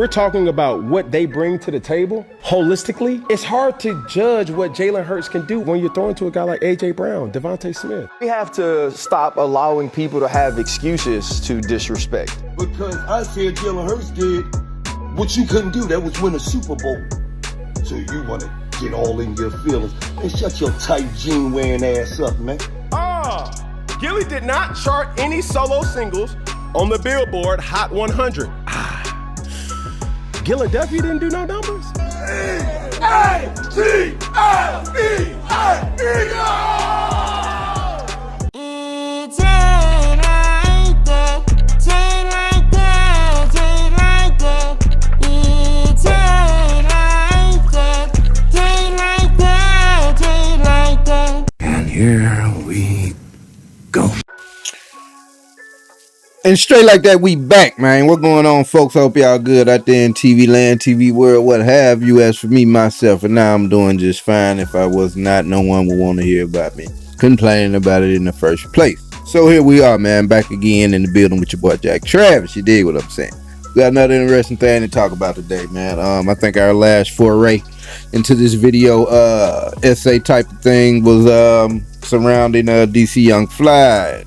We're talking about what they bring to the table holistically. It's hard to judge what Jalen Hurts can do when you're throwing to a guy like A.J. Brown, Devontae Smith. We have to stop allowing people to have excuses to disrespect. Because I said Jalen Hurts did what you couldn't do. That was win a Super Bowl. So you want to get all in your feelings. And shut your tight jean wearing ass up, man. Gillie did not chart any solo singles on the Billboard Hot 100. Philadelphia didn't do no numbers. And here we go. And straight like that, we back, man. What's going on, folks? I hope y'all good out there in TV land, TV world, what have you. As for me, myself, and now I'm doing just fine. If I was not, no one would want to hear about me complaining about it in the first place. So here we are, man, back again in the building with your boy Jack Travis. You dig what I'm saying? We got another interesting thing to talk about today, man. I think our last foray into this video essay type of thing was surrounding DC Young Fly.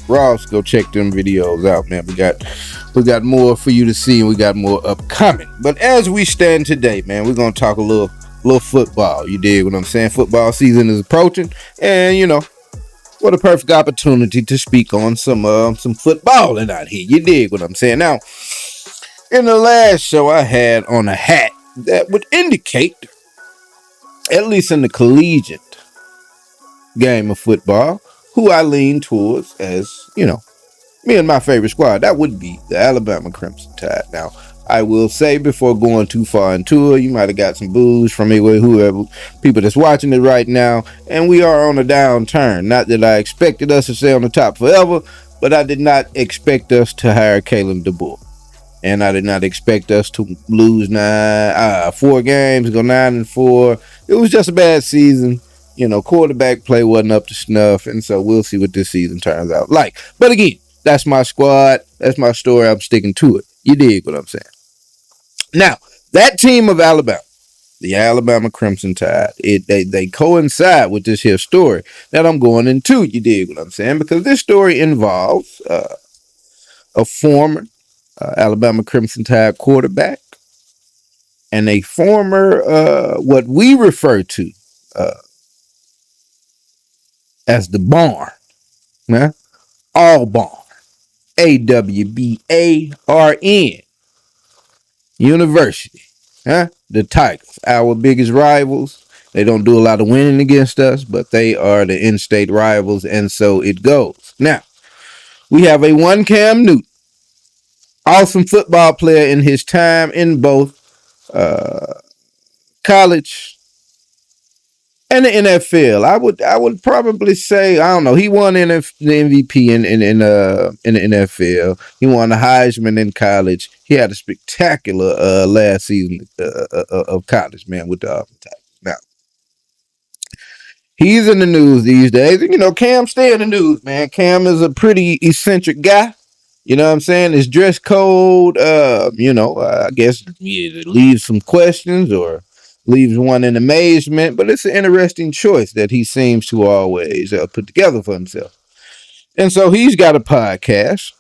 Ross, go check them videos out, man. We got more for you to see, and we got more upcoming. But as we stand today, man, we're gonna talk a little football. You dig what I'm saying? Football season is approaching, and you know what a perfect opportunity to speak on some footballing out here. You dig what I'm saying? Now, in the last show, I had on a hat that would indicate, at least in the collegiate game of football, who I lean towards as, you know, me and my favorite squad. That would be the Alabama Crimson Tide. Now, I will say before going too far into it, you might have got some boos from whoever, people that's watching it right now, and we are on a downturn. Not that I expected us to stay on the top forever, but I did not expect us to hire Kalen DeBoer. And I did not expect us to lose 4 games, go 9-4. It was just a bad season. You know, quarterback play wasn't up to snuff, and so we'll see what this season turns out like. But again, that's my squad. That's my story. I'm sticking to it. You dig what I'm saying? Now, that team of Alabama, the Alabama Crimson Tide, they coincide with this here story that I'm going into. You dig what I'm saying? Because this story involves a former Alabama Crimson Tide quarterback and a former, what we refer to as the barn, man, Auburn, AWBARN University, the Tigers, our biggest rivals. They don't do a lot of winning against us, but they are the in-state rivals, and so it goes. Now, we have a one Cam Newton, awesome football player in his time in both college and the NFL. I would probably say, I don't know, he won the MVP in the NFL. He won the Heisman in college. He had a spectacular last season of college, man, with the Auburn Tigers. Now, he's in the news these days. You know, Cam stay in the news, man. Cam is a pretty eccentric guy. You know what I'm saying? His dress code, I guess it leaves some questions or leaves one in amazement, but it's an interesting choice that he seems to always put together for himself. And so he's got a podcast,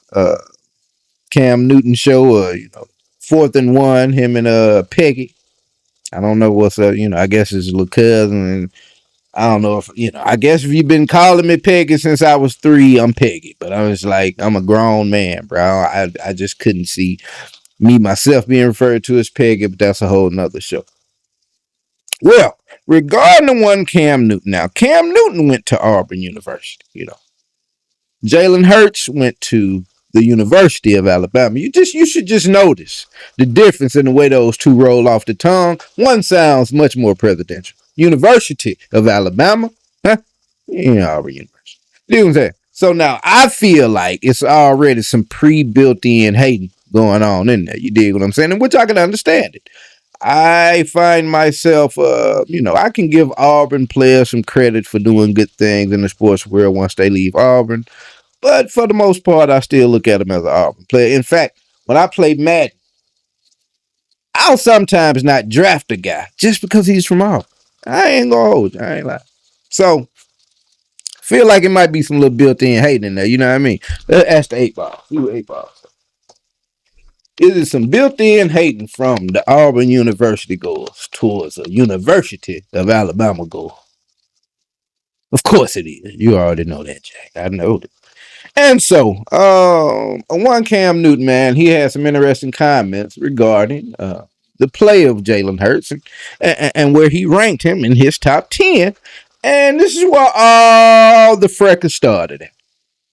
Cam Newton Show, 4th and 1, him and Peggy. I don't know what's up, I guess his little cousin, and I don't know if, I guess if you've been calling me Peggy since I was 3, I'm Peggy, but I was like, I'm a grown man, bro. I just couldn't see me, myself being referred to as Peggy, but that's a whole nother show. Well, regarding the one Cam Newton, now, Cam Newton went to Auburn University, Jalen Hurts went to the University of Alabama. You should just notice the difference in the way those two roll off the tongue. One sounds much more presidential. University of Alabama, Auburn University. You know what I'm saying? So now I feel like it's already some pre-built-in hating going on in there. You dig what I'm saying? And which I can understand it. I find myself, I can give Auburn players some credit for doing good things in the sports world once they leave Auburn. But for the most part, I still look at them as an Auburn player. In fact, when I played Madden, I'll sometimes not draft a guy just because he's from Auburn. I ain't gonna hold you. I ain't lying. So feel like it might be some little built-in hate in there. You know what I mean? Let's ask the 8 ball. See what 8 ball. Is it some built-in hating from the Auburn University goals towards a University of Alabama goal? Of course it is. You already know that, Jack. I know it. And so, one Cam Newton, man, he had some interesting comments regarding the play of Jalen Hurts and where he ranked him in his top 10. And this is where all the fracas started.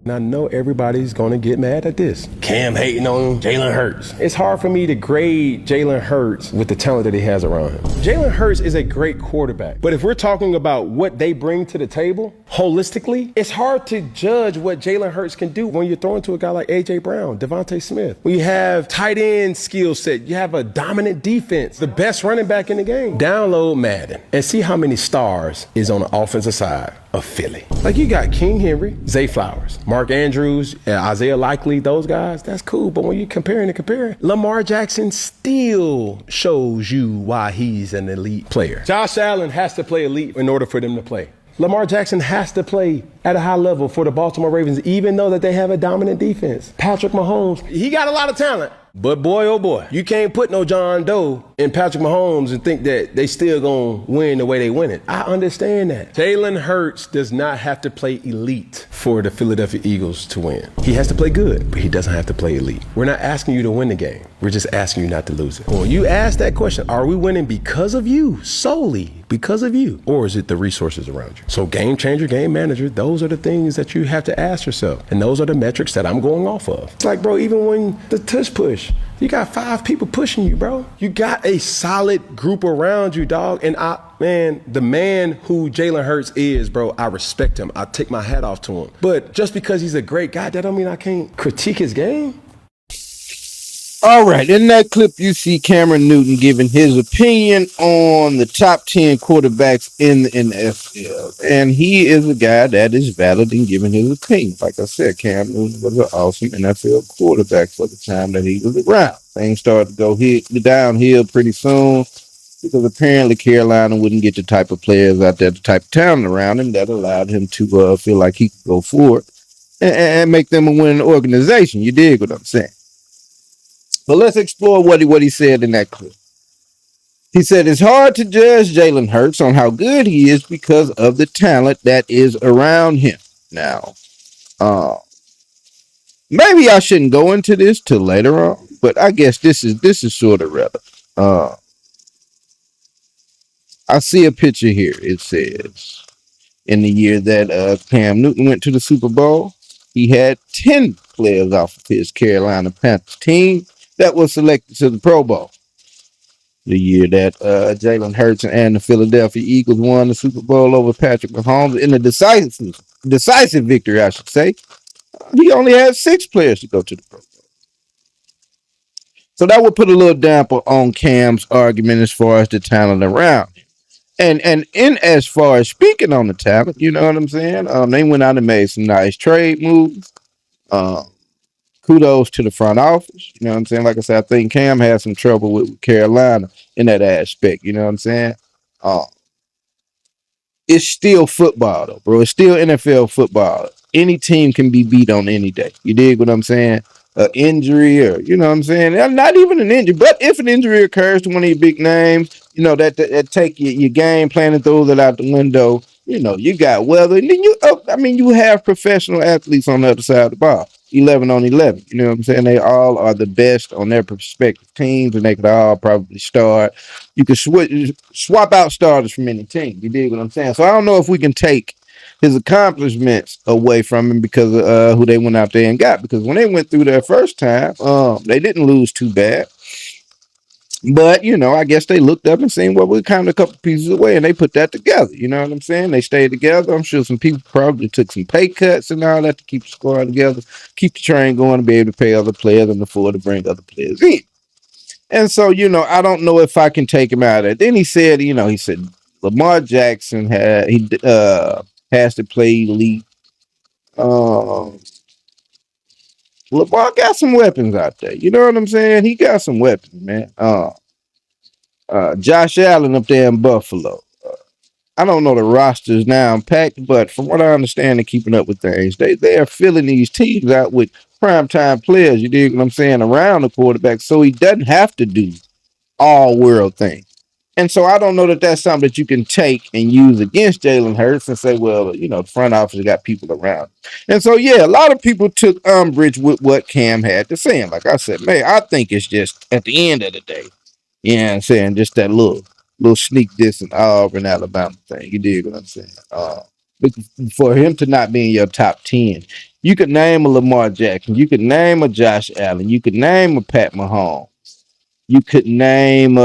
And I know everybody's going to get mad at this. Cam hating on Jalen Hurts. It's hard for me to grade Jalen Hurts with the talent that he has around him. Jalen Hurts is a great quarterback. But if we're talking about what they bring to the table, holistically, it's hard to judge what Jalen Hurts can do when you're throwing to a guy like A.J. Brown, Devontae Smith. When you have tight end skill set, you have a dominant defense, the best running back in the game. Download Madden and see how many stars is on the offensive side of Philly. Like you got King Henry, Zay Flowers, Mark Andrews, Isaiah Likely, those guys, that's cool. But when you're comparing, Lamar Jackson still shows you why he's an elite player. Josh Allen has to play elite in order for them to play. Lamar Jackson has to play at a high level for the Baltimore Ravens, even though that they have a dominant defense. Patrick Mahomes, he got a lot of talent. But boy, oh boy, you can't put no John Doe in Patrick Mahomes and think that they still gonna win the way they win it. I understand that. Jalen Hurts does not have to play elite for the Philadelphia Eagles to win. He has to play good, but he doesn't have to play elite. We're not asking you to win the game. We're just asking you not to lose it. When you ask that question, are we winning because of you, solely because of you, or is it the resources around you? So game changer, game manager, those are the things that you have to ask yourself. And those are the metrics that I'm going off of. It's like, bro, even when the tush push, you got 5 people pushing you, bro. You got a solid group around you, dog. And the man who Jalen Hurts is, bro, I respect him. I take my hat off to him. But just because he's a great guy, that don't mean I can't critique his game. All right, in that clip, you see Cameron Newton giving his opinion on the top 10 quarterbacks in the NFL. And he is a guy that is valid in giving his opinion. Like I said, Cam Newton was an awesome NFL quarterback for the time that he was around. Things started to go downhill pretty soon because apparently Carolina wouldn't get the type of players out there, the type of talent around him that allowed him to feel like he could go forward and make them a winning organization. You dig what I'm saying? But let's explore what he said in that clip. He said it's hard to judge Jalen Hurts on how good he is because of the talent that is around him. Now, maybe I shouldn't go into this till later on, but I guess this is sort of relevant. I see a picture here. It says in the year that Cam Newton went to the Super Bowl, he had 10 players off of his Carolina Panthers team that was selected to the Pro Bowl. The year that Jalen Hurts and the Philadelphia Eagles won the Super Bowl over Patrick Mahomes in a decisive victory, I should say, he only had 6 players to go to the Pro Bowl. So that would put a little damper on Cam's argument as far as the talent around him. And in as far as speaking on the talent, you know what I'm saying? They went out and made some nice trade moves. Kudos to the front office. You know what I'm saying? Like I said, I think Cam had some trouble with Carolina in that aspect. You know what I'm saying? It's still football, though, bro. It's still NFL football. Any team can be beat on any day. You dig what I'm saying? An injury or, you know what I'm saying? Not even an injury, but if an injury occurs to one of your big names, you know, that take your game plan and throws it out the window. You know, you got weather. And then you have professional athletes on the other side of the ball. 11 on 11. You know what I'm saying? They all are the best on their respective teams, and they could all probably start. You could swap out starters from any team. You dig what I'm saying? So I don't know if we can take his accomplishments away from him because of who they went out there and got. Because when they went through their first time, they didn't lose too bad. But, you know, I guess they looked up and seen, well, we're kind of a couple pieces away, and they put that together. You know what I'm saying? They stayed together. I'm sure some people probably took some pay cuts and all that to keep the squad together, keep the train going, and be able to pay other players and afford to bring other players in. And so, you know, I don't know if I can take him out of it. Then he said Lamar Jackson has to play elite. Lamar got some weapons out there. You know what I'm saying? He got some weapons, man. Josh Allen up there in Buffalo. I don't know the rosters now packed, but from what I understand and keeping up with things, they are filling these teams out with primetime players. You dig what I'm saying? Around the quarterback, so he doesn't have to do all world things. And so I don't know that that's something that you can take and use against Jalen Hurts and say, well, the front office got people around. And so, yeah, a lot of people took umbrage with what Cam had to say. And like I said, man, I think it's just at the end of the day, you know what I'm saying, just that little sneak this and Auburn, Alabama thing. You dig what I'm saying? But for him to not be in your top 10, you could name a Lamar Jackson, you could name a Josh Allen, you could name a Pat Mahomes, you could name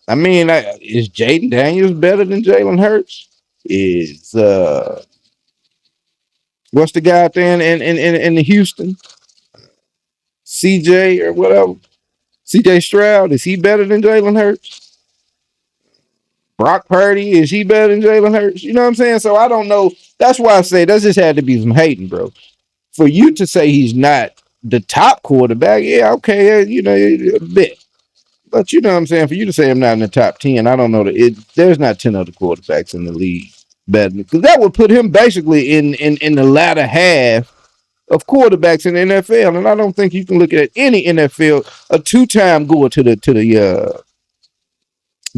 is Jaden Daniels better than Jalen Hurts? Is what's the guy out there in the Houston? CJ or whatever. CJ Stroud, is he better than Jalen Hurts? Brock Purdy, is he better than Jalen Hurts? You know what I'm saying? So I don't know. That's why I say that just had to be some hating, bro. For you to say he's not the top quarterback, yeah, okay, a bit. But you know what I'm saying? For you to say I'm not in the top 10, I don't know there's not 10 other quarterbacks in the league better, because that would put him basically in the latter half of quarterbacks in the NFL. And I don't think you can look at any NFL a two-time goer to the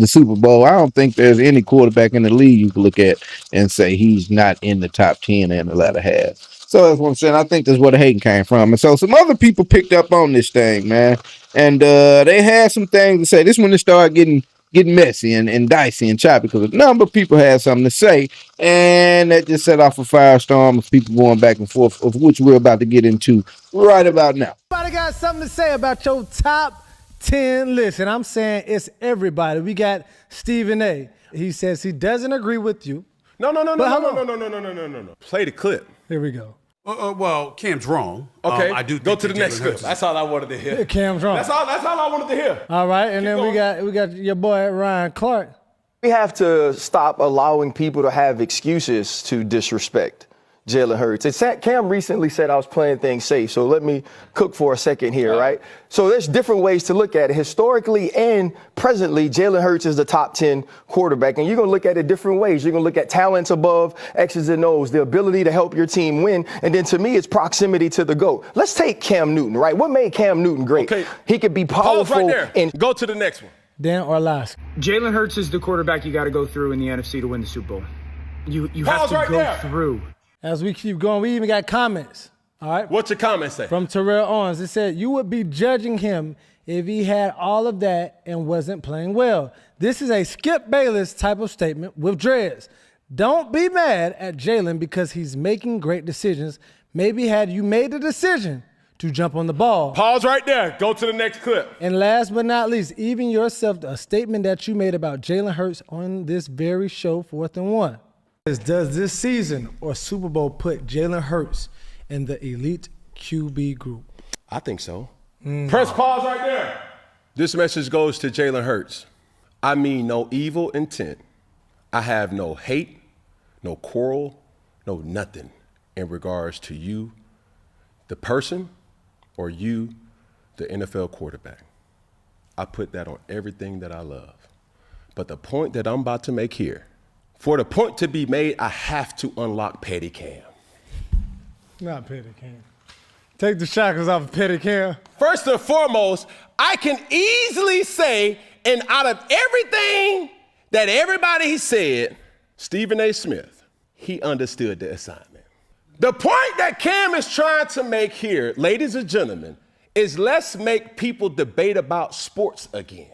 Super Bowl. I don't think there's any quarterback in the league you can look at and say he's not in the top 10 in the latter half. So that's what I'm saying. I think that's where the hating came from. And so some other people picked up on this thing, man. And they had some things to say. This when it started getting messy and dicey and choppy, because a number of people had something to say. And that just set off a firestorm of people going back and forth, of which we're about to get into right about now. Everybody got something to say about your top 10 list, and I'm saying it's everybody. We got Stephen A. He says he doesn't agree with you. No. Play the clip. Here we go. Well, Cam's wrong. Okay, I do go think to the that next Jalen clip. Hurts That's all I wanted to hear. Cam's wrong. That's all I wanted to hear. All right, and Keep then we got your boy Ryan Clark. We have to stop allowing people to have excuses to disrespect Jalen Hurts. Cam recently said I was playing things safe, so let me cook for a second here, right? So there's different ways to look at it. Historically and presently, Jalen Hurts is the top 10 quarterback, and you're going to look at it different ways. You're going to look at talents above X's and O's, the ability to help your team win, and then to me, it's proximity to the GOAT. Let's take Cam Newton, right? What made Cam Newton great? Okay. He could be Pause powerful. right there. Go to the next one. Dan Orlovsky. Jalen Hurts is the quarterback you got to go through in the NFC to win the Super Bowl. You have Pause to right go there. through. As we keep going, we even got comments. All right. What's your comment say? From Terrell Owens. It said, you would be judging him if he had all of that and wasn't playing well. This is a Skip Bayless type of statement with dreads. Don't be mad at Jalen because he's making great decisions. Maybe had you made the decision to jump on the ball. Pause right there. Go to the next clip. And last but not least, even yourself, a statement that you made about Jalen Hurts on this very show, 4th and 1. Does this season or Super Bowl put Jalen Hurts in the elite QB group? I think so. Press pause right there. This message goes to Jalen Hurts. I mean no evil intent. I have no hate, no quarrel, no nothing in regards to you, the person, or you, the NFL quarterback. I put that on everything that I love. But the point that I'm about to make here, for the point to be made, I have to unlock Petty Cam. Not Petty Cam. Take the shackles off of Petty Cam. First and foremost, I can easily say, and out of everything that everybody said, Stephen A. Smith, he understood the assignment. The point that Cam is trying to make here, ladies and gentlemen, is let's make people debate about sports again.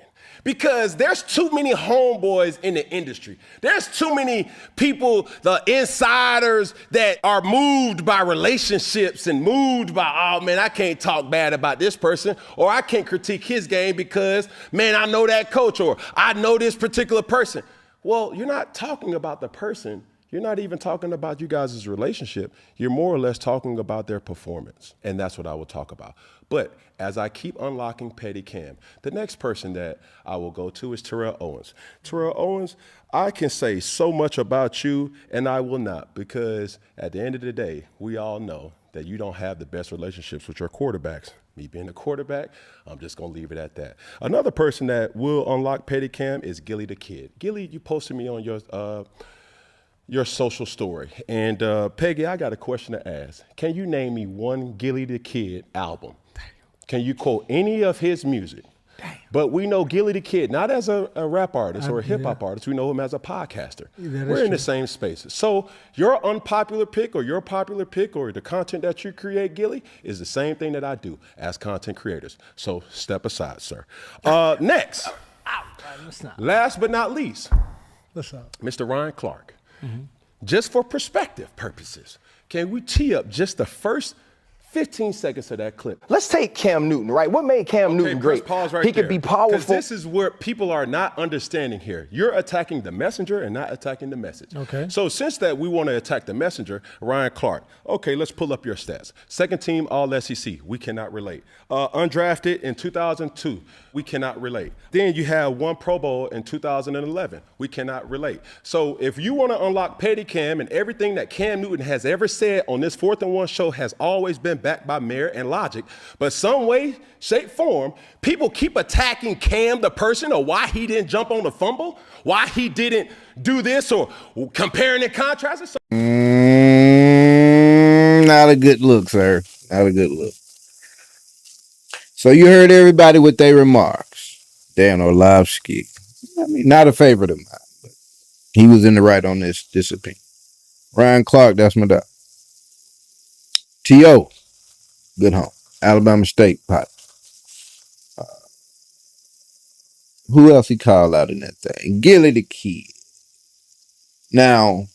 Because there's too many homeboys in the industry. There's too many people, the insiders, that are moved by relationships and moved by, oh, man, I can't talk bad about this person, or I can't critique his game because, man, I know that coach, or I know this particular person. Well, you're not talking about the person. You're not even talking about you guys' relationship. You're more or less talking about their performance, and that's what I will talk about. But as I keep unlocking Petty Cam, the next person that I will go to is Terrell Owens. Terrell Owens, I can say so much about you, and I will not, because at the end of the day, we all know that you don't have the best relationships with your quarterbacks. Me being a quarterback, I'm just going to leave it at that. Another person that will unlock petty Cam is Gillie the Kid. Gillie, you posted me on your social story. And Peggy, I got a question to ask. Can you name me one Gillie the Kid album? Can you quote any of his music? But we know Gillie the Kid, not as a rap artist or a hip hop artist. We know him as a podcaster. We're in the same spaces. So your unpopular pick or your popular pick or the content that you create, Gillie, is the same thing that I do as content creators. So step aside, sir. Next, last but not least, What's up? Mr. Ryan Clark. Just for perspective purposes, can we tee up just the first 15 seconds of that clip? Let's take Cam Newton, right? What made Cam Newton great? Pause right he could be powerful. Because this is where people are not understanding here. You're attacking the messenger and not attacking the message. Okay. So since that we want to attack the messenger, Ryan Clark. Okay, let's pull up your stats. Second team All SEC. We cannot relate. Undrafted in 2002. We cannot relate. Then you have one Pro Bowl in 2011. We cannot relate. So if you want to unlock petty Cam and everything that Cam Newton has ever said on this 4th and 1 show has always been backed by merit and logic, but some way, shape, form, people keep attacking Cam the person or why he didn't jump on the fumble, why he didn't do this or comparing and contrasting. Not a good look, sir. Not a good look. So you heard everybody with their remarks. Dan Orlovsky, I mean, not a favorite of mine, but he was in the right on this opinion. Ryan Clark, that's my dog. T.O., good home. Alabama State pot. Who else he called out in that thing? Gillie the Kid. Now,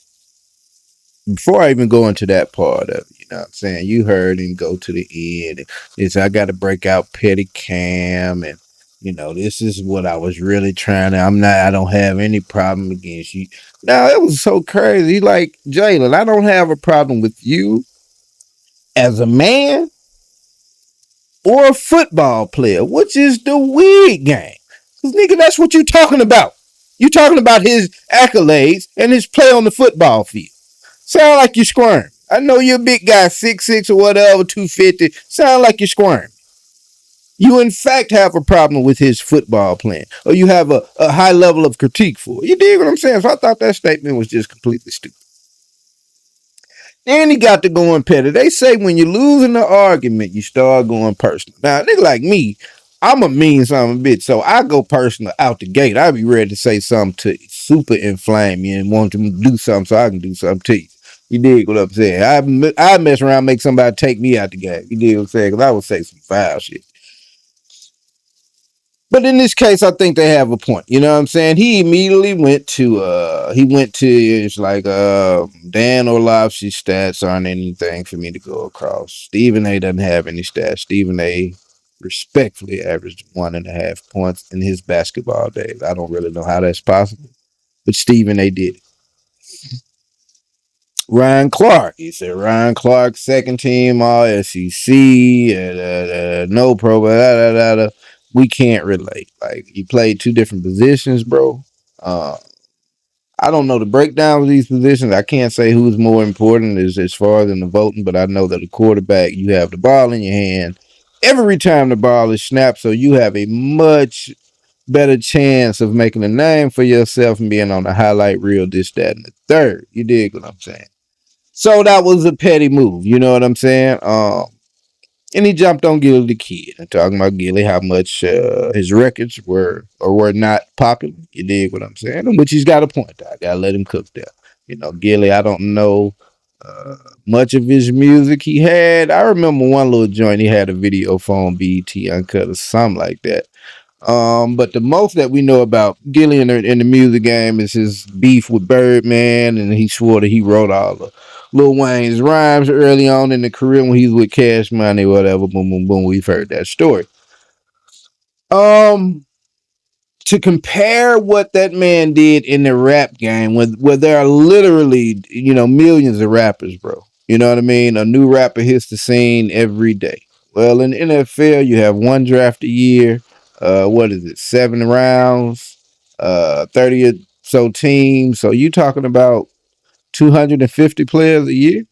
before I even go into that part of it, you know what I'm saying? You heard him go to the end. It's I got to break out petty Cam, and you know, this is what I was really trying to. I don't have any problem against you. Now, it was so crazy. Like, Jalen, I don't have a problem with you as a man or a football player, which is the weird game. Because, nigga, that's what you talking about. You talking about his accolades and his play on the football field. Sound like you squirm. I know you're a big guy, 6'6" or whatever, 250. Sound like you squirm. You, in fact, have a problem with his football playing, or you have a high level of critique for it. You dig what I'm saying? So I thought that statement was just completely stupid. Then he got to going petty. They say when you're losing the argument, you start going personal. Now, nigga like me, I'm a mean son of a bitch, so I go personal out the gate. I be ready to say something to super inflame you and want to do something so I can do something to you. You dig what I'm saying? I mess around, make somebody take me out the game. You dig what I'm saying? Because I would say some foul shit. But in this case, I think they have a point. You know what I'm saying? He immediately went to it's like Dan Orlovsky's stats aren't anything for me to go across. Stephen A doesn't have any stats. Stephen A respectfully averaged 1.5 points in his basketball days. I don't really know how that's possible, but Stephen A did it. Ryan Clark. He said Ryan Clark, second team All SEC, no pro, we can't relate. Like, he played two different positions, bro. I don't know the breakdown of these positions. I can't say who's more important as far as in the voting, but I know that a quarterback, you have the ball in your hand every time the ball is snapped, so you have a much better chance of making a name for yourself and being on the highlight reel, this, that, and the third. You dig what I'm saying? So that was a petty move. You know what I'm saying? And he jumped on Gillie the Kid and talking about Gillie, how much his records were or were not popular. You dig what I'm saying? Which he's got a point. I gotta let him cook there. You know, Gillie, I don't know much of his music he had. I remember one little joint he had a video phone, BET Uncut or something like that. But the most that we know about Gillie in the music game is his beef with Birdman, and he swore that he wrote all the Lil Wayne's rhymes early on in the career when he was with Cash Money, whatever. Boom, boom, boom. We've heard that story. To compare what that man did in the rap game, where there are literally, you know, millions of rappers, bro. You know what I mean? A new rapper hits the scene every day. Well, in the NFL, you have one draft a year. 7 rounds, 30 or so teams. So you talking about 250 players a year?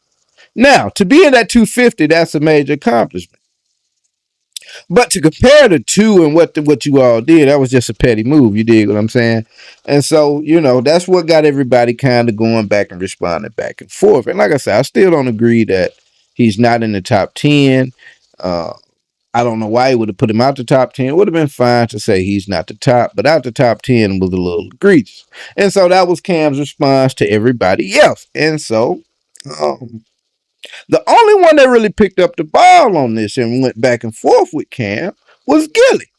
Now, to be in that 250, that's a major accomplishment. But to compare the two and what you all did, that was just a petty move. You dig what I'm saying? And so, that's what got everybody kind of going back and responding back and forth. And like I said, I still don't agree that he's not in the top 10. I don't know why he would have put him out the top 10. It would have been fine to say he's not the top, but out the top 10 was a little egregious. And so that was Cam's response to everybody else. And so, the only one that really picked up the ball on this and went back and forth with Cam was Gillie.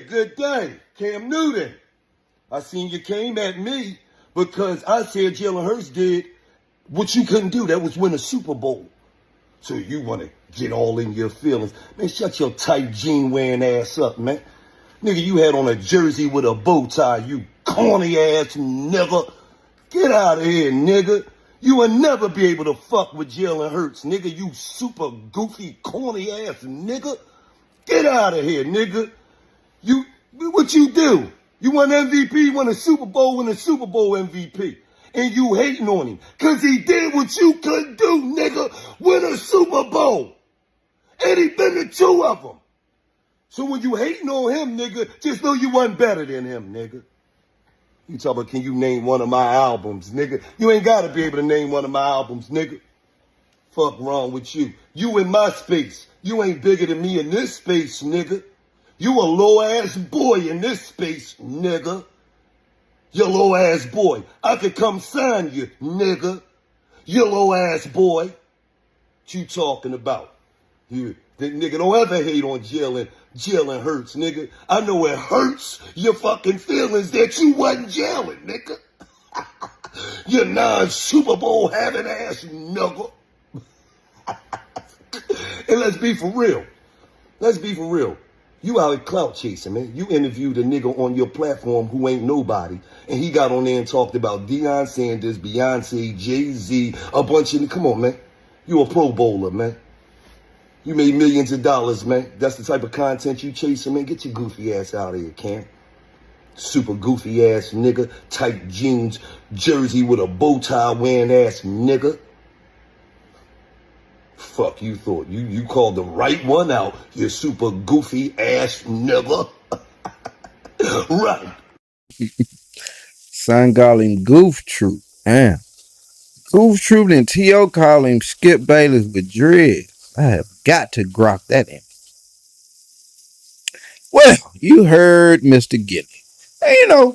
Good day, Cam Newton. I seen you came at me because I said Jalen Hurts did what you couldn't do. That was win a Super Bowl. So you want to get all in your feelings. Man, shut your tight jean wearing ass up, man. Nigga, you had on a jersey with a bow tie, you corny ass nigga. Get out of here, nigga. You will never be able to fuck with Jalen Hurts, nigga. You super goofy, corny ass nigga. Get out of here, nigga. What you do? You won MVP, won a Super Bowl, win a Super Bowl MVP. And you hating on him. Cause he did what you couldn't do, nigga. Win a Super Bowl. And he been to 2 of them. So when you hating on him, nigga, just know you wasn't better than him, nigga. You talk about, can you name one of my albums, nigga? You ain't gotta be able to name one of my albums, nigga. Fuck wrong with you. You in my space. You ain't bigger than me in this space, nigga. You a low-ass boy in this space, nigga. You low-ass boy. I could come sign you, nigga. You low-ass boy. What you talking about? Nigga, don't ever hate on Jalen Hurts, nigga. I know it hurts your fucking feelings that you wasn't Jalen, nigga. You non-Super Bowl having ass nigga. And let's be for real. You out here clout chasing, man. You interviewed a nigga on your platform who ain't nobody, and he got on there and talked about Deion Sanders, Beyonce, Jay-Z, a bunch of... Come on, man. You a Pro Bowler, man. You made millions of dollars, man. That's the type of content you chasing, man. Get your goofy ass out of here, Cam. Super goofy ass nigga. Tight jeans, jersey with a bow tie wearing ass nigga. Fuck you thought. You called the right one out, you super goofy ass nigga. Right. Son call him Goof Troop. Damn. Goof Troop and T.O. call him Skip Bayless with dreads. I have got to grok that in. Well, you heard Mr. Gillie. And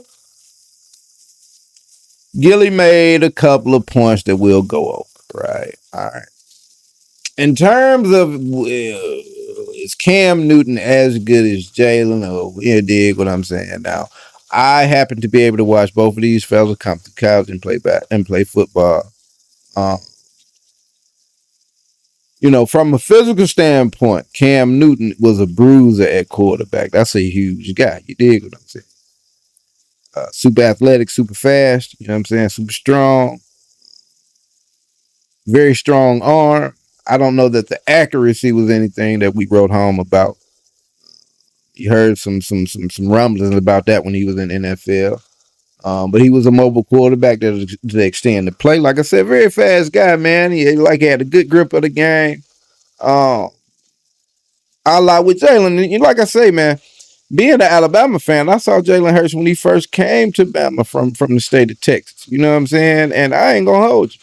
Gillie made a couple of points that we'll go over, right? All right. In terms of, is Cam Newton as good as Jalen? Oh, you dig what I'm saying? Now, I happen to be able to watch both of these fellas come to college and play football. From a physical standpoint, Cam Newton was a bruiser at quarterback. That's a huge guy. You dig what I'm saying? Super athletic, super fast. You know what I'm saying? Super strong. Very strong arm. I don't know that the accuracy was anything that we wrote home about. You heard some rumblings about that when he was in NFL. But he was a mobile quarterback to extend the play. Like I said, very fast guy, man. He had a good grip of the game. I lie with Jalen. Like I say, man, being an Alabama fan, I saw Jalen Hurts when he first came to Bama from the state of Texas. You know what I'm saying? And I ain't gonna hold you.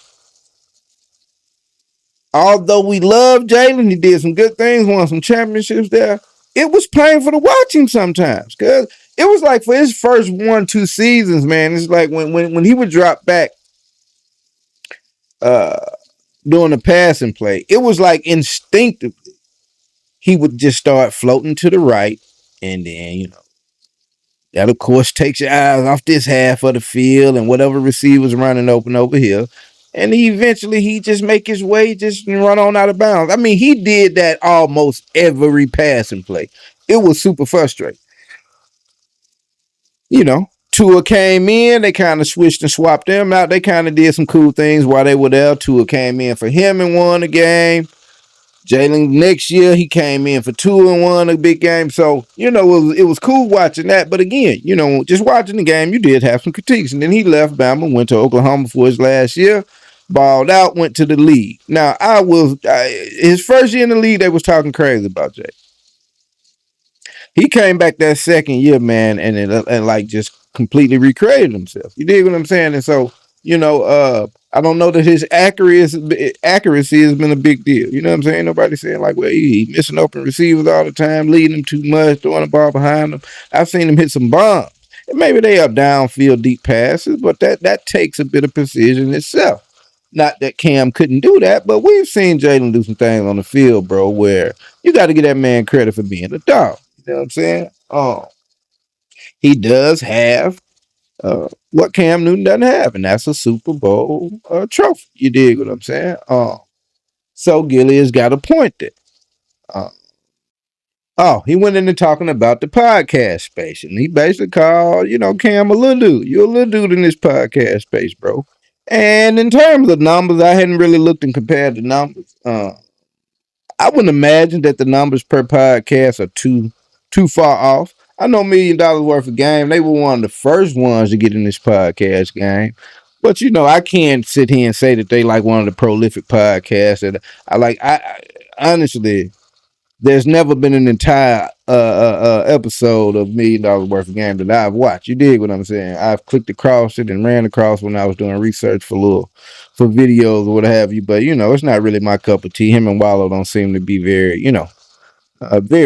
Although we love Jalen, he did some good things, won some championships there. It was painful to watch him sometimes because it was like for his first 1-2 seasons, man. It's like when he would drop back doing the passing play, it was like instinctively he would just start floating to the right, and then that of course takes your eyes off this half of the field and whatever receiver's running open over here. And he just make his way, just run on out of bounds. I mean, he did that almost every passing play. It was super frustrating. Tua came in, they kind of switched and swapped them out. They kind of did some cool things while they were there. Tua came in for him and won the game. Jalen next year, he came in for 2 and won a big game. So, it was cool watching that. But again, just watching the game, you did have some critiques. And then he left Bama, went to Oklahoma for his last year. balled out, went to the league. Now, his first year in the league, they was talking crazy about Jay. He came back that second year, man, and like just completely recreated himself. You dig what I'm saying? And so, I don't know that his accuracy has been a big deal. You know what I'm saying? Nobody's saying like, well, he missing open receivers all the time, leading them too much, throwing the ball behind them. I've seen him hit some bombs. And maybe they are downfield deep passes, but that takes a bit of precision itself. Not that Cam couldn't do that, but we've seen Jalen do some things on the field, bro, where you got to give that man credit for being a dog. You know what I'm saying? He does have what Cam Newton doesn't have, and that's a Super Bowl trophy. You dig what I'm saying? So Gillie has got a point there. He went into talking about the podcast space, and he basically called, Cam a little dude. You're a little dude in this podcast space, bro. And in terms of numbers, I hadn't really looked and compared the numbers. I wouldn't imagine that the numbers per podcast are too far off. I know $1 million worth of game. They were one of the first ones to get in this podcast game. But, I can't sit here and say that they like one of the prolific podcasts that I like. I honestly, there's never been an entire episode of $1 million worth of game that I've watched. You dig what I'm saying? I've clicked across it and ran across when I was doing research for videos or what have you. But, it's not really my cup of tea. Him and Wallow don't seem to be very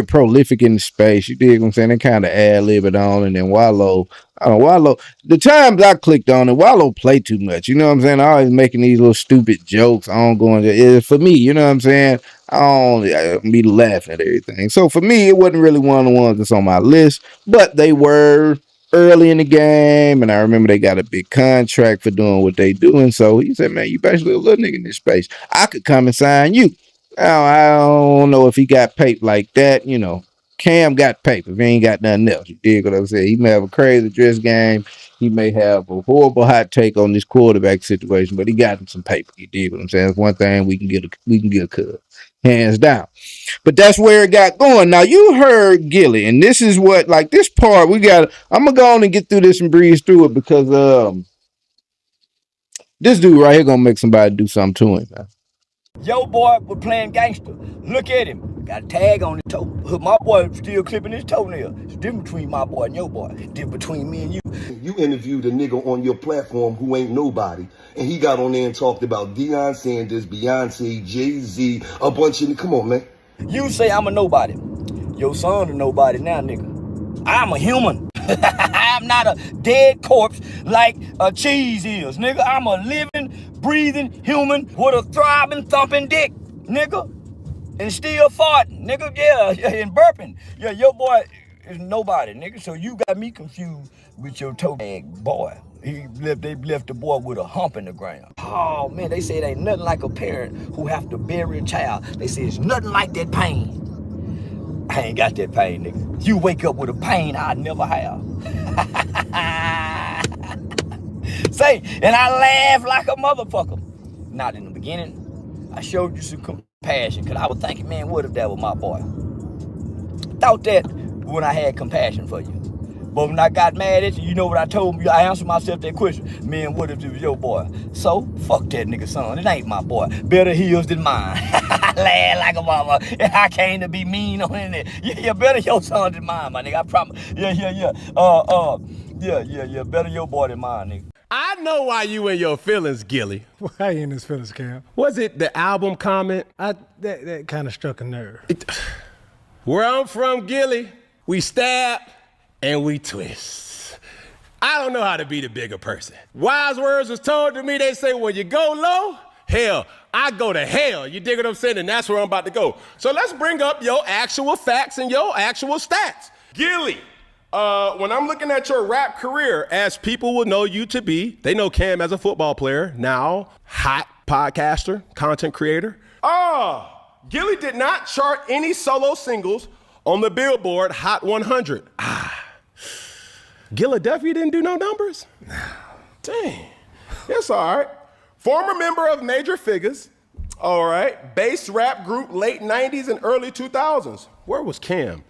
prolific in the space. You dig what I'm saying? They kind of ad-lib it on, and then Wallow, the times I clicked on it, Wallow play too much. You know what I'm saying? Always making these little stupid jokes ongoing. For me, you know what I'm saying? I don't be laughing at everything. So for me, it wasn't really one of the ones that's on my list, but they were early in the game, and I remember they got a big contract for doing what they doing. So he said, man, you basically a little nigga in this space. I could come and sign you. I don't know if he got paid like that. Cam got paper if he ain't got nothing else. You dig what I'm saying? He may have a crazy dress game. He may have a horrible hot take on this quarterback situation, but he got him some paper. You dig what I'm saying? That's one thing we can get cuz. Hands down. But that's where it got going. Now you heard Gillie, and this is what, like, this part I'm gonna go on and get through this and breeze through it because this dude right here gonna make somebody do something to him, man. Yo boy was playing gangster. Look at him. Got a tag on his toe. My boy still clipping his toenail. It's different between my boy and your boy. It's different between me and you. You interviewed a nigga on your platform who ain't nobody, and he got on there and talked about Deion Sanders, Beyonce, Jay-Z, a bunch of... Come on, man. You say I'm a nobody. Your son a nobody now, nigga. I'm a human. I'm not a dead corpse like a cheese is, nigga. I'm a living, breathing human with a throbbing, thumping dick, nigga. And still farting, nigga. Yeah, and burping. Yeah, your boy is nobody, nigga. So you got me confused with your toe bag boy. They left the boy with a hump in the ground. Oh, man, they say it ain't nothing like a parent who have to bury a child. They say it's nothing like that pain. I ain't got that pain, nigga. You wake up with a pain I never have. Say, and I laugh like a motherfucker. Not in the beginning. I showed you some compassion, because I was thinking, man, what if that was my boy? Thought that when I had compassion for you. But when I got mad at you, you know what I told you? I answered myself that question. Man, what if it was your boy? So, fuck that nigga son. It ain't my boy. Better heels than mine. Laugh like a mama. I came to be mean on it. Yeah, better your son than mine, my nigga. I promise. Yeah. Yeah. Better your boy than mine, nigga. I know why you in your feelings, Gillie. Why you in his feelings, Cam? Was it the album comment? That kind of struck a nerve. Where I'm from, Gillie, we stab and we twist. I don't know how to be the bigger person. Wise words was told to me. They say, when you go low, hell, I go to hell. You dig what I'm saying? And that's where I'm about to go. So let's bring up your actual facts and your actual stats. Gillie, when I'm looking at your rap career, as people will know you to be, they know Cam as a football player, now hot podcaster, content creator. Gillie did not chart any solo singles on the Billboard Hot 100. Gillie definitely didn't do no numbers? Dang. That's all right. Former member of Major Figures. All right. Bass rap group late 90s and early 2000s. Where was Cam?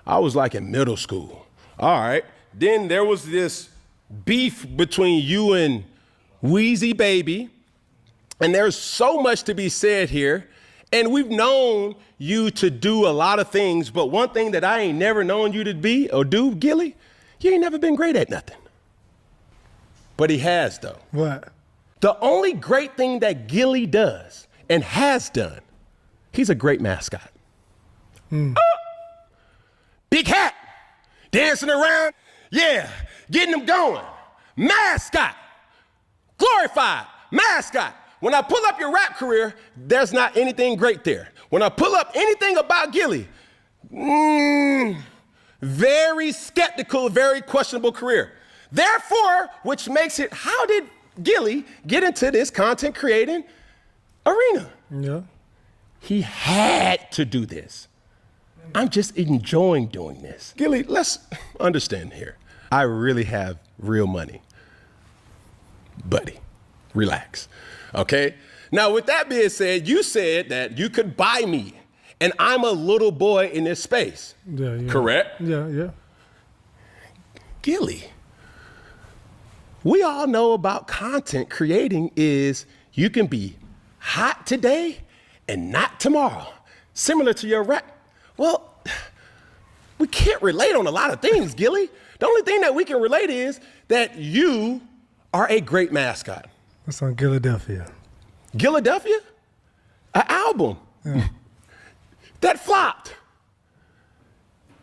I was like in middle school. All right. Then there was this beef between you and Wheezy Baby. And there's so much to be said here. And we've known you to do a lot of things, but one thing that I ain't never known you to be or do, Gillie, you ain't never been great at nothing. But he has, though. What? The only great thing that Gillie does and has done, he's a great mascot. Big hat, dancing around, yeah, getting them going. Mascot, glorified mascot. When I pull up your rap career, there's not anything great there. When I pull up anything about Gillie, very skeptical, very questionable career. Therefore, which makes it, how did Gillie get into this content creating arena? Yeah. He had to do this. I'm just enjoying doing this. Gillie, let's understand here. I really have real money. Buddy, relax. Okay? Now, with that being said, you said that you could buy me, and I'm a little boy in this space. Yeah. Correct? Yeah. Gillie, we all know about content creating is you can be hot today and not tomorrow. Similar to your rap. Well, we can't relate on a lot of things, Gillie. The only thing that we can relate is that you are a great mascot. That's on Philadelphia. Philadelphia? An album. Yeah. That flopped.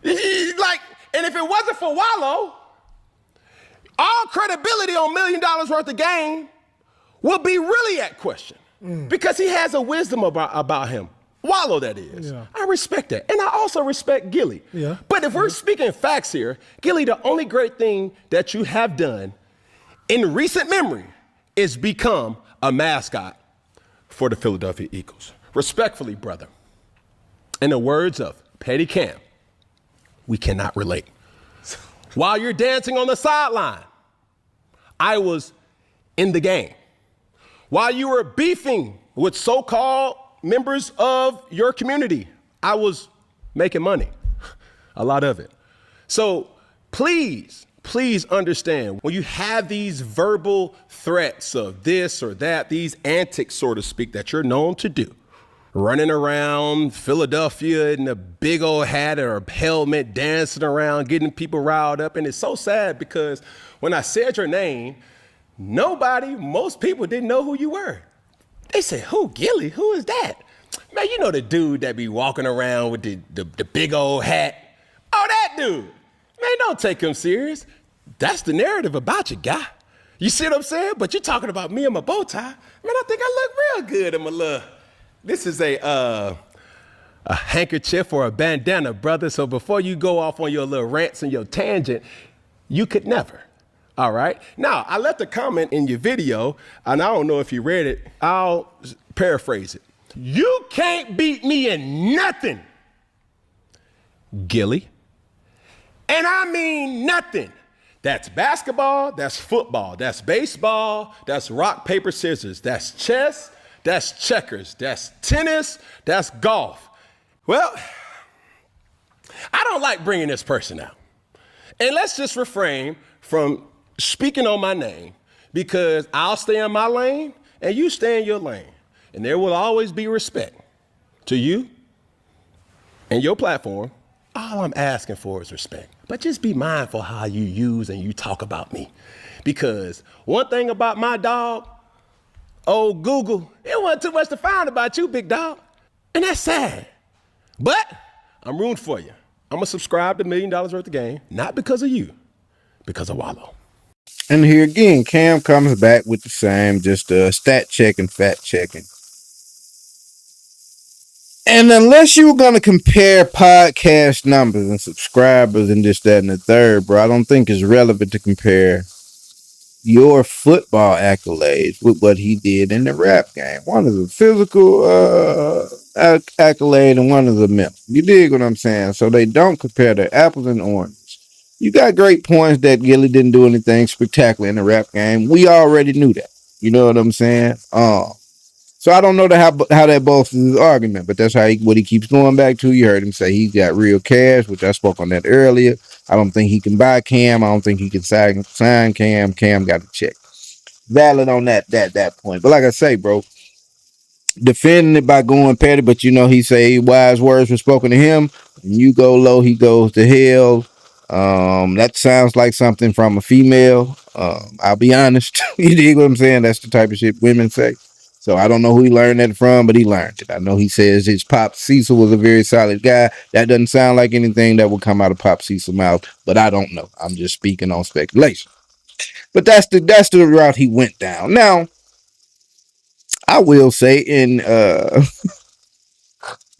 Like, and if it wasn't for Wallow, all credibility on $1 million worth of game will be really at question. Because he has a wisdom about him. Wallow, that is. Yeah. I respect that. And I also respect Gillie. Yeah. But if we're speaking facts here, Gillie, the only great thing that you have done in recent memory is become a mascot for the Philadelphia Eagles. Respectfully, brother, in the words of Petty Cam, we cannot relate. While you're dancing on the sideline, I was in the game. While you were beefing with so-called members of your community, I was making money, a lot of it. So please understand, when you have these verbal threats of this or that, these antics, so to speak, that you're known to do, running around Philadelphia in a big old hat or a helmet, dancing around, getting people riled up. And it's so sad because when I said your name, most people didn't know who you were. They said, who, Gillie? Who is that? Man, you know the dude that be walking around with the big old hat? Oh, that dude. Man, don't take him serious. That's the narrative about you, guy. You see what I'm saying? But you're talking about me and my bow tie. Man, I think I look real good in my little... This is a handkerchief or a bandana, brother. So before you go off on your little rants and your tangent, you could never. All right. Now, I left a comment in your video, and I don't know if you read it. I'll paraphrase it. You can't beat me in nothing, Gillie. And I mean nothing. That's basketball, that's football, that's baseball, that's rock, paper, scissors, that's chess, that's checkers, that's tennis, that's golf. Well, I don't like bringing this person out. And let's just refrain from speaking on my name, because I'll stay in my lane and you stay in your lane. And there will always be respect to you and your platform. All I'm asking for is respect. But just be mindful how you use and you talk about me. Because one thing about my dog, old Google, it wasn't too much to find about you, big dog. And that's sad. But I'm rooting for you. I'm going to subscribe to $1 million worth of game, not because of you, because of Wallow. And here again, Cam comes back with the same, just stat checking, fact checking. And unless you were going to compare podcast numbers and subscribers and this, that, and the third, bro, I don't think it's relevant to compare your football accolades with what he did in the rap game. One is a physical accolade and one is a mental. You dig what I'm saying? So they don't compare the apples and oranges. You got great points that Gillie didn't do anything spectacular in the rap game. We already knew that. You know what I'm saying? So I don't know how that bolsters his argument, but that's what he keeps going back to. You heard him say he's got real cash, which I spoke on that earlier. I don't think he can buy Cam. I don't think he can sign Cam. Cam got a check. valid on that point. But like I say, bro, defending it by going petty, but he say wise words were spoken to him. When you go low, he goes to hell. That sounds like something from a female. I'll be honest. You dig what I'm saying? That's the type of shit women say. So I don't know who he learned that from, but he learned it. I know he says his Pop Cecil was a very solid guy. That doesn't sound like anything that would come out of Pop Cecil's mouth, but I don't know. I'm just speaking on speculation. But that's the route he went down. Now, I will say to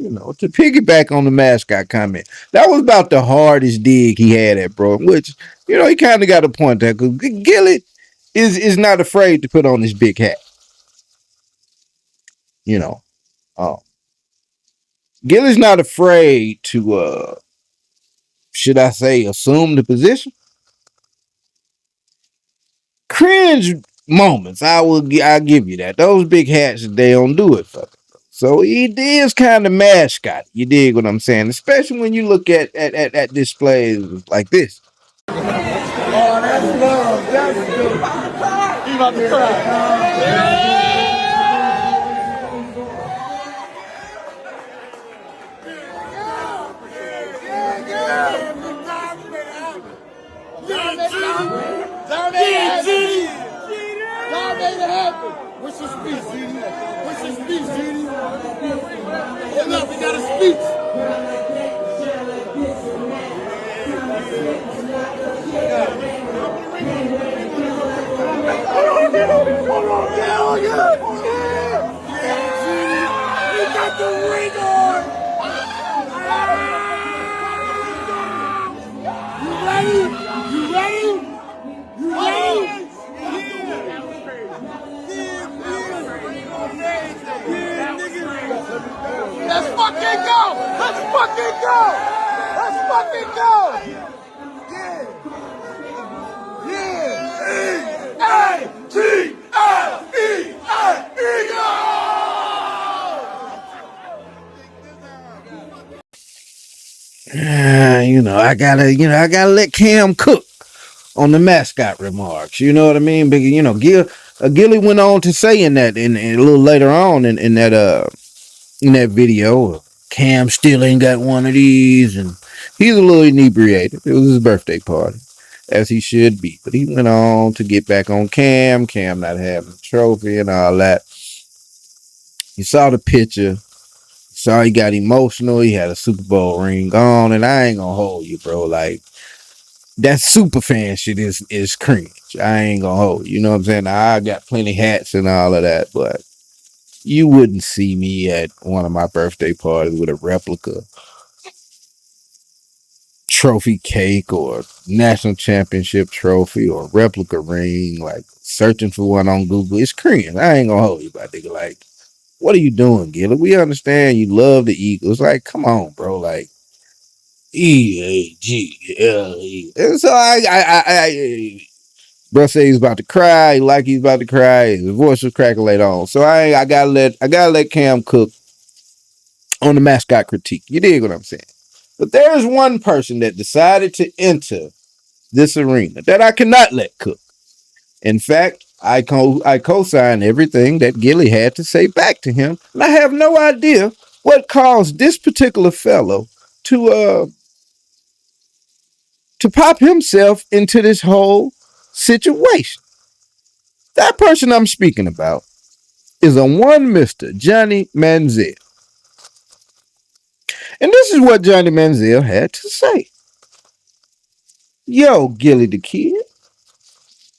piggyback on the mascot comment, that was about the hardest dig he had at, bro, which, he kind of got a point there, because Gillie is not afraid to put on his big hat. Gillie's not afraid to, should I say, assume the position. Cringe moments, I'll give you that. Those big hats, they don't do it for them. So he is kind of mascot. You dig what I'm saying? Especially when you look at displays like this. Oh, that's love. That's good. He about to cry. Y'all made it happen. What's your speech, Genie? What's your speech, Genie? Hold up, we got a speech. Hold on, yeah. Yeah, Genie. We got the ring on. You ready? You ready? You ready? Let's fucking go! Let's fucking go! Let's fucking go! Yeah! I gotta let Cam cook on the mascot remarks. You know what I mean? Because Gillie went on to say in that, in a little later on in that video, Cam still ain't got one of these, and he's a little inebriated. It was his birthday party, as he should be. But he went on to get back on Cam not having a trophy and all that. You saw the picture. Saw he got emotional. He had a Super Bowl ring on, and I ain't gonna hold you, bro. Like, that super fan shit is cringe. I ain't gonna hold you. You know what I'm saying? I got plenty hats and all of that, but you wouldn't see me at one of my birthday parties with a replica trophy cake or national championship trophy or replica ring, like searching for one on Google. It's cringe. I ain't gonna hold you, but nigga, like, what are you doing, Gillie? We understand you love the Eagles. Like, come on, bro. Like, EAGLE. And so bro said he's about to cry. He's about to cry. His voice was cracking later on. So I gotta let Cam cook on the mascot critique. You dig what I'm saying? But there's one person that decided to enter this arena that I cannot let cook. In fact, I co-sign everything that Gillie had to say back to him, and I have no idea what caused this particular fellow to pop himself into this whole situation. That person I'm speaking about is a one Mr. Johnny Manziel. And this is what Johnny Manziel had to say. Yo, Gillie the Kid,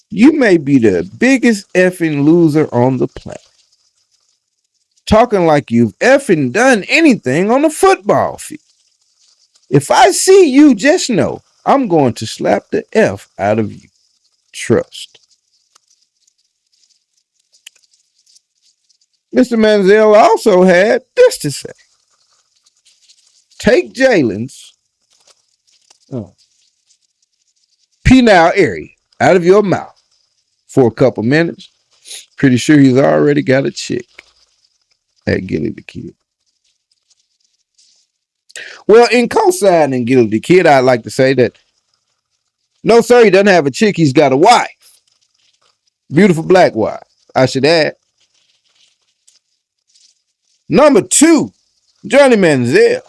you may be the biggest effing loser on the planet. Talking like you've effing done anything on the football field. If I see you, just know I'm going to slap the F out of you. Trust. Mr. Manziel also had this to say. Take JALEN's penile area out of your mouth for a couple minutes. Pretty sure he's already got a chick at Gillie the Kid. Well, in co-signing Gillie the Kid, I'd like to say that no, sir, he doesn't have a chick. He's got a wife. Beautiful black wife, I should add. Number 2, Johnny Manziel.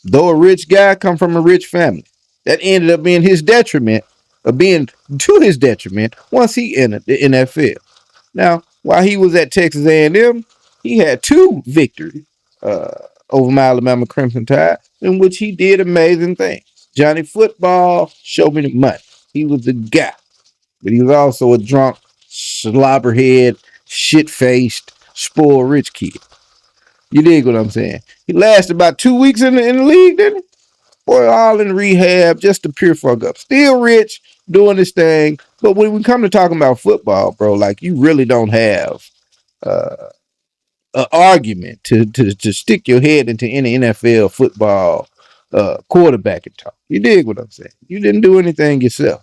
Though a rich guy, come from a rich family. That ended up being his detriment, or being to his detriment, once he entered the NFL. Now, while he was at Texas A&M, he had 2 victories over my Alabama Crimson Tide, in which he did amazing things. Johnny Football showed me the money. He was the guy, but he was also a drunk, slobberhead, shit-faced, spoiled rich kid. You dig what I'm saying? He lasted about 2 weeks in the league, didn't he? Boy, all in rehab, just to pure fuck up. Still rich, doing this thing. But when we come to talking about football, bro, like you really don't have an argument to stick your head into any NFL football quarterbacking talk. You dig what I'm saying? You didn't do anything yourself.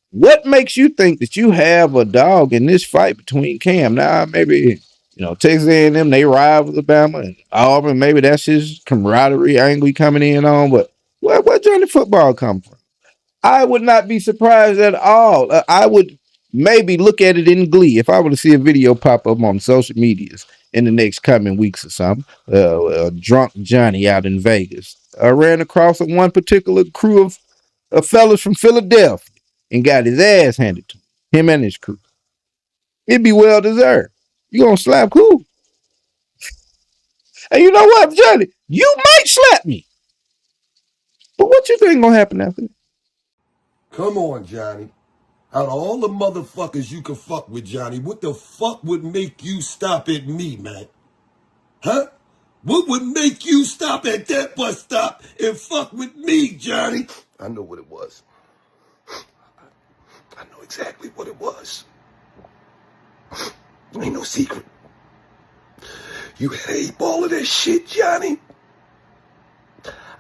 What makes you think that you have a dog in this fight between Cam? Now, maybe, Texas A&M, they ride with Alabama, and Auburn, maybe that's his camaraderie angle coming in on, but where Johnny Football come from? I would not be surprised at all. I would maybe look at it in glee if I were to see a video pop up on social medias in the next coming weeks or something. Drunk Johnny out in Vegas ran across one particular crew of fellas from Philadelphia and got his ass handed to him and his crew. It'd be well deserved. You gonna slap who? And you know what, Johnny? You might slap me. But what you think gonna happen after that? Come on, Johnny. Out of all the motherfuckers you could fuck with, Johnny, what the fuck would make you stop at me, man? Huh? What would make you stop at that bus stop and fuck with me, Johnny? I know what it was. I know exactly what it was. Ain't no secret. You had 8 ball of that shit, Johnny.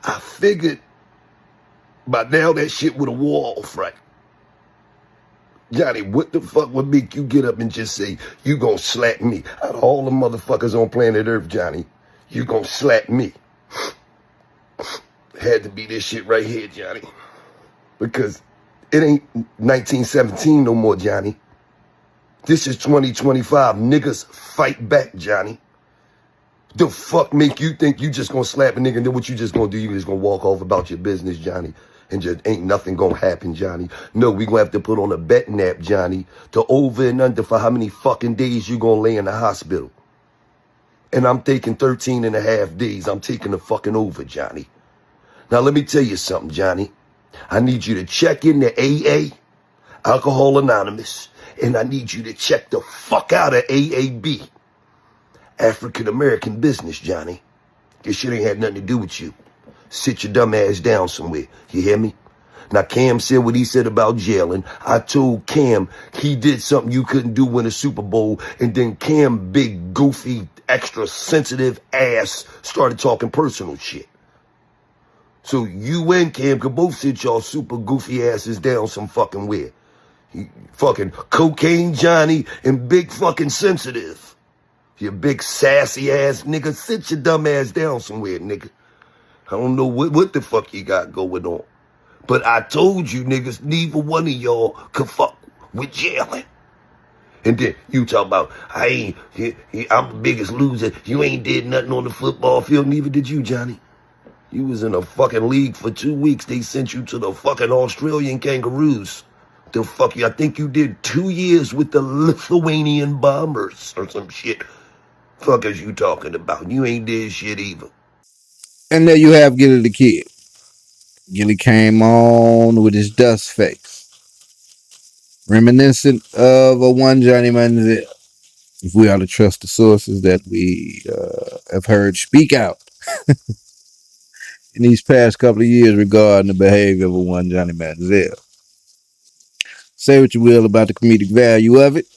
I figured by now that shit would have wore off, right? Johnny, what the fuck would make you get up and just say, you gonna slap me? Out of all the motherfuckers on planet Earth, Johnny, you gonna slap me? Had to be this shit right here, Johnny. Because it ain't 1917 no more, Johnny. This is 2025. Niggas fight back, Johnny. The fuck make you think you just gonna slap a nigga and then what you just gonna do? You just gonna walk off about your business, Johnny, and just ain't nothing gonna happen, Johnny. No, we gonna have to put on a betting app, Johnny, to over and under for how many fucking days you gonna lay in the hospital. And I'm taking 13 and a half days. I'm taking the fucking over, Johnny. Now let me tell you something, Johnny. I need you to check in the AA, Alcohol Anonymous, and I need you to check the fuck out of AAB, African American Business, Johnny. This shit ain't had nothing to do with you. Sit your dumb ass down somewhere. You hear me? Now, Cam said what he said about JALEN. I told Cam he did something you couldn't do in a Super Bowl, and then Cam, big, goofy, extra sensitive ass, started talking personal shit. So you and Cam could both sit y'all super goofy asses down some fucking where. Fucking cocaine Johnny and big fucking sensitive. You big sassy ass nigga, sit your dumb ass down somewhere, nigga. I don't know what the fuck you got going on. But I told you niggas, neither one of y'all could fuck with JALEN. And then you talk about, I'm the biggest loser. You ain't did nothing on the football field, neither did you, Johnny. You was in a fucking league for 2 weeks. They sent you to the fucking Australian Kangaroos. The fuck you, I think you did 2 years with the Lithuanian Bombers or some shit. Fuck is you talking about? You ain't did shit either. And there you have Gillie the Kid. Gillie came on with his dust face, reminiscent of a one Johnny Manziel. If we are to trust the sources that we have heard speak out in these past couple of years regarding the behavior of a one Johnny Manziel. Say what you will about the comedic value of it.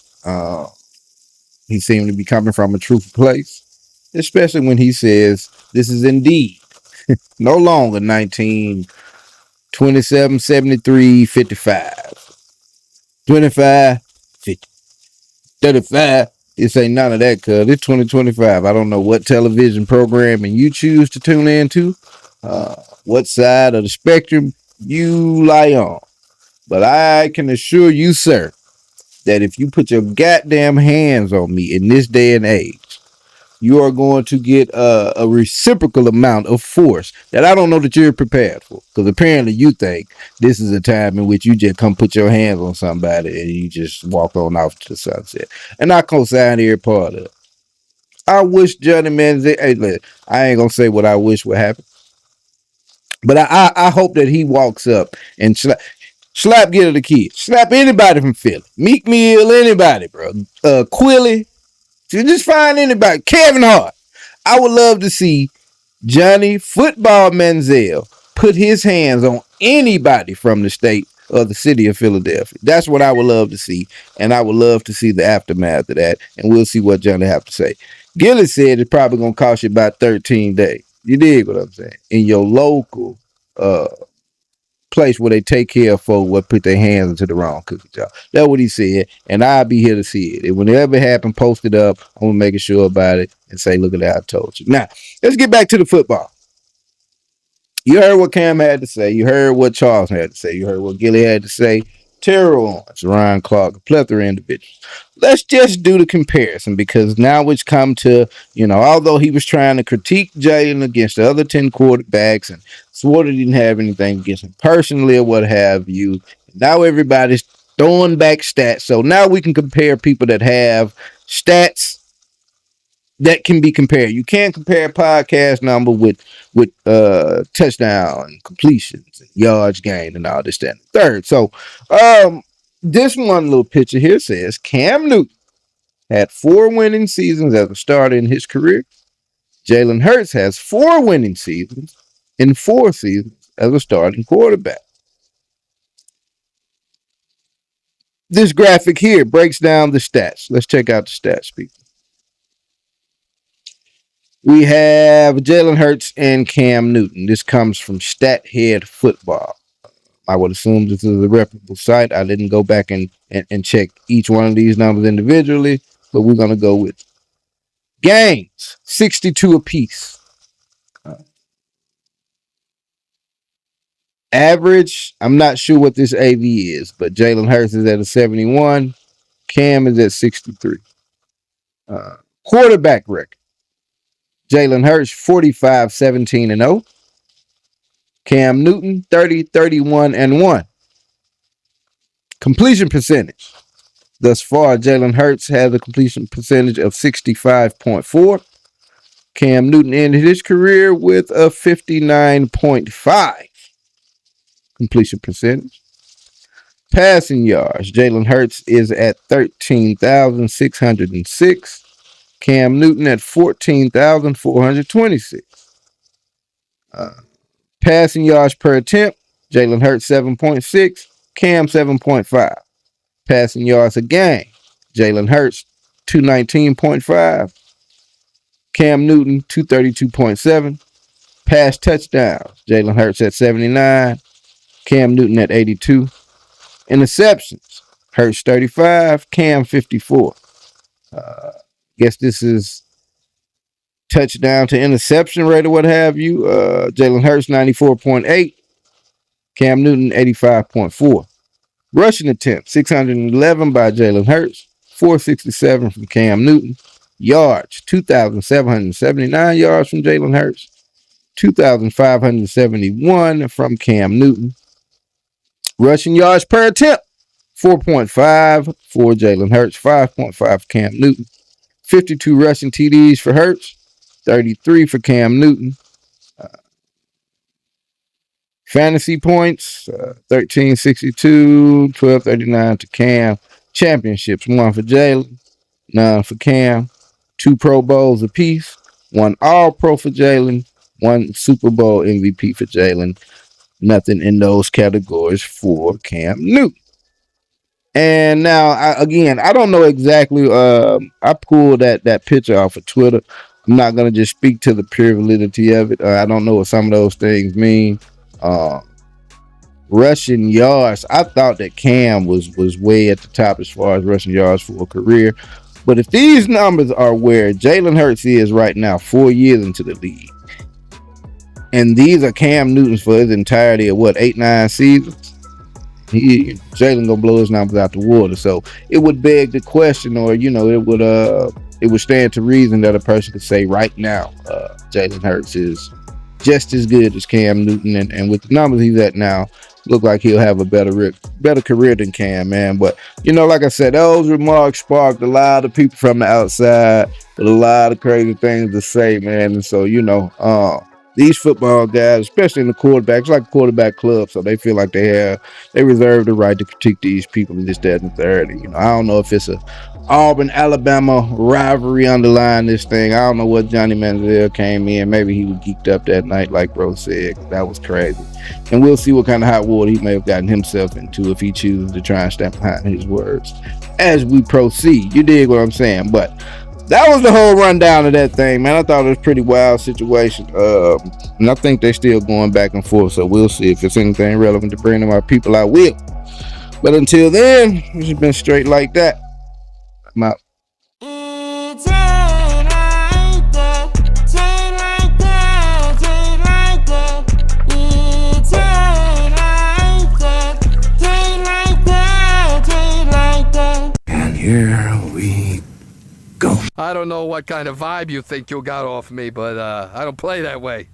He seemed to be coming from a truthful place, especially when he says this is indeed no longer 1927, 73, 55, 25, 50, 35. This ain't none of that, cuz it's 2025. I don't know what television programming you choose to tune into, what side of the spectrum you lie on. But I can assure you, sir, that if you put your goddamn hands on me in this day and age, you are going to get a reciprocal amount of force that I don't know that you're prepared for. Because apparently you think this is a time in which you just come put your hands on somebody and you just walk on off to the sunset. And I co-sign every part of it. I wish Johnny Manziel, hey, look, I ain't going to say what I wish would happen. But I hope that he walks up and slap Gillie the Kid. Slap anybody from Philly. Meek Mill, anybody, bro. Quilly. Just find anybody. Kevin Hart. I would love to see Johnny Football Manziel put his hands on anybody from the state or the city of Philadelphia. That's what I would love to see. And I would love to see the aftermath of that. And we'll see what Johnny have to say. Gillie said it's probably going to cost you about 13 days. You dig what I'm saying? In your local place where they take care of folks what put their hands into the wrong cookie jar. That's what he said, and I'll be here to see it. And whenever it happens, post it up. I'm gonna make sure about it and say, look at that, I told you. Now, let's get back to the football. You heard what Cam had to say. You heard what Charles had to say. You heard what Gillie had to say. Terrell Owens, Ryan Clark, a plethora of individuals. Let's just do the comparison because now it's come to, although he was trying to critique Jalen against the other 10 quarterbacks and swore that he didn't have anything against him personally or what have you, now everybody's throwing back stats. So now we can compare people that have stats that can be compared. You can't compare podcast number with touchdown and completions and yards gained and all this, that, and the third. So this one little picture here says Cam Newton had 4 winning seasons as a starter in his career. Jalen Hurts has 4 winning seasons in 4 seasons as a starting quarterback. This graphic here breaks down the stats. Let's check out the stats, people. We have Jalen Hurts and Cam Newton. This comes from StatHead Football. I would assume this is a reputable site. I didn't go back and check each one of these numbers individually, but we're going to go with games, 62 apiece. Average, I'm not sure what this AV is, but Jalen Hurts is at a 71. Cam is at 63. Quarterback record. Jalen Hurts, 45, 17, and 0. Cam Newton, 30, 31, and 1. Completion percentage. Thus far, Jalen Hurts has a completion percentage of 65.4. Cam Newton ended his career with a 59.5 completion percentage. Passing yards. Jalen Hurts is at 13,606. Cam Newton at 14,426. Passing yards per attempt. Jalen Hurts 7.6. Cam 7.5. Passing yards a game. Jalen Hurts 219.5. Cam Newton 232.7. Pass touchdowns. Jalen Hurts at 79. Cam Newton at 82. Interceptions. Hurts 35. Cam 54. Guess this is touchdown to interception rate or what have you. Jalen Hurts 94.8. Cam Newton 85.4. Rushing attempt 611 by Jalen Hurts, 467 from Cam Newton. Yards 2,779 yards from Jalen Hurts, 2,571 from Cam Newton. Rushing yards per attempt 4.5 for Jalen Hurts, 5.5 for Cam Newton. 52 rushing TDs for Hurts, 33 for Cam Newton. Fantasy points, 1362, 1239 to Cam. Championships, 1 for Jalen, 9 for Cam. 2 Pro Bowls apiece, 1 All-Pro for Jalen, 1 Super Bowl MVP for Jalen. Nothing in those categories for Cam Newton. And now, I don't know exactly. I pulled that picture off of Twitter. I'm not going to just speak to the pure validity of it. I don't know what some of those things mean. Rushing yards. I thought that Cam was way at the top as far as rushing yards for a career. But if these numbers are where Jalen Hurts is right now, 4 years into the league, and these are Cam Newton's for his entirety of 8-9 seasons, Jalen gonna blow his numbers out the water. So it would beg the question, or it would stand to reason that a person could say right now, Jalen Hurts is just as good as Cam Newton, and with the numbers he's at now, look like he'll have a better career than Cam, man. But like I said, those remarks sparked a lot of people from the outside with a lot of crazy things to say, man. And so these football guys, especially in the quarterback, it's like a quarterback club, so they feel like they reserve the right to critique these people in this, that, and the third. I don't know if it's a Auburn, Alabama rivalry underlying this thing. I don't know what Johnny Manziel came in. Maybe he was geeked up that night, like bro said. That was crazy. And we'll see what kind of hot water he may have gotten himself into if he chooses to try and stand behind his words as we proceed. You dig what I'm saying? But that was the whole rundown of that thing, man. I thought it was a pretty wild situation. And I think they're still going back and forth. So we'll see if it's anything relevant to bring to my people. I will. But until then, it's been straight like that. I'm out. And here we go. I don't know what kind of vibe you think you got off me, but I don't play that way.